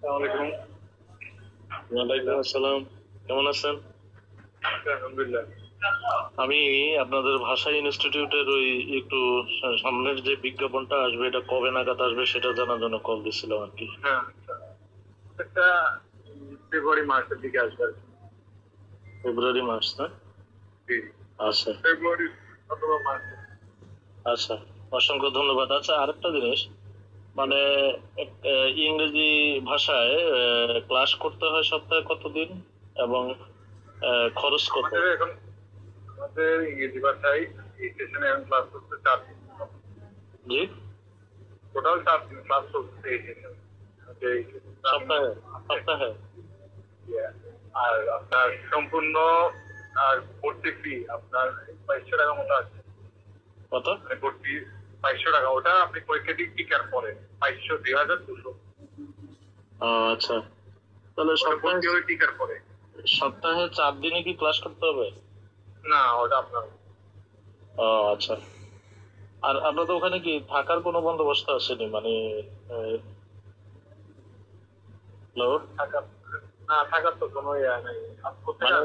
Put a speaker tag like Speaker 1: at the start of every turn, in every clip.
Speaker 1: আসসালামু
Speaker 2: ওয়ালাইকুম আসসালাম। কেমন আছেন?
Speaker 1: আলাইকুম। আলহামদুলিল্লাহ।
Speaker 2: আমি আপনাদের ভাষা ইনস্টিটিউটের ওই একটু সামনের যে বিজ্ঞাপনটা আসবে এটা কবে নাগাদ আসবে সেটা জানার জন্য কল দিছিলাম আর কি।
Speaker 1: হ্যাঁ, একটা ফেব্রুয়ারি মাসের দিকে আসবে আর কি।
Speaker 2: ফেব্রুয়ারি মাস না?
Speaker 1: জি,
Speaker 2: আচ্ছা
Speaker 1: ফেব্রুয়ারি অথবা মার্চে।
Speaker 2: আচ্ছা, অসংখ্য ধন্যবাদ। আচ্ছা, আরেকটা জিনিস, মানে ইংরেজি ভাষায় ক্লাস করতে হয় সপ্তাহে কতদিন এবং খরচ কত?
Speaker 1: আমাদের ইংরেজি ভাষায় এই সেশনে এখন ক্লাস করতে 4 দিন।
Speaker 2: জি,
Speaker 1: টোটাল 4 দিন ক্লাস চলছে এই সেশনে।
Speaker 2: সপ্তাহে সপ্তাহে
Speaker 1: আর আপনার সম্পূর্ণ আর ভর্তি ফি আপনার 2200 টাকা মতো আছে।
Speaker 2: কত?
Speaker 1: মানে ভর্তি 2200 টাকা, ওটা আপনি পরীক্ষা দিয়ে টিকার পরে 2200
Speaker 2: আচ্ছা, তাহলে
Speaker 1: ভর্তি হয়ে টিকার পরে।
Speaker 2: সপ্তাহে 4 দিনে কি ক্লাস করতে হবে?
Speaker 1: না, ওটা আপনার
Speaker 2: আচ্ছা। আর আপনাদের ওখানে কি থাকার কোনো বন্দোবস্ত আছে নি? মানে হ্যালো,
Speaker 1: থাকার, না থাকার তো কোনো ইয়া নাই।
Speaker 2: মানে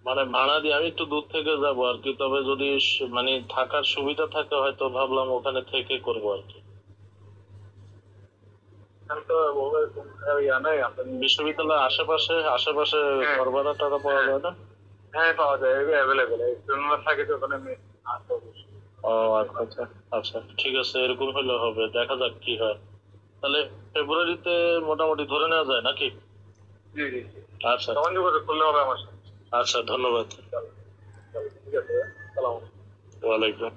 Speaker 2: মানে ভাড়া দিয়ে আমি একটু দূর থেকে যাব আর কি, তবে যদি মানে থাকার সুবিধা থাকে হয়তো ভাবলাম ওখানে থেকে করবো আর কি।
Speaker 1: ইয়া নাই আপনার।
Speaker 2: বিশ্ববিদ্যালয়ের আশেপাশে আশেপাশে
Speaker 1: হ্যাঁ।
Speaker 2: ঘর ভাড়া টাকা পাওয়া যায় না?
Speaker 1: হ্যাঁ, পাওয়া যায়, অ্যাভেলেবেল। থাকে তো ওখানে আছে অবশ্যই।
Speaker 2: ও আচ্ছা আচ্ছা আচ্ছা, ঠিক আছে, এরকম হলে হবে, দেখা যাক কি হয়। তাহলে ফেব্রুয়ারিতে মোটামুটি ধরে নেওয়া যায় নাকি?
Speaker 1: জি জি।
Speaker 2: আচ্ছা
Speaker 1: তখন যোগাযোগ করলে হবে আমার সাথে।
Speaker 2: আচ্ছা, ধন্যবাদ।
Speaker 1: ঠিক আছে, সালাম।
Speaker 2: ওয়ালাইকুম।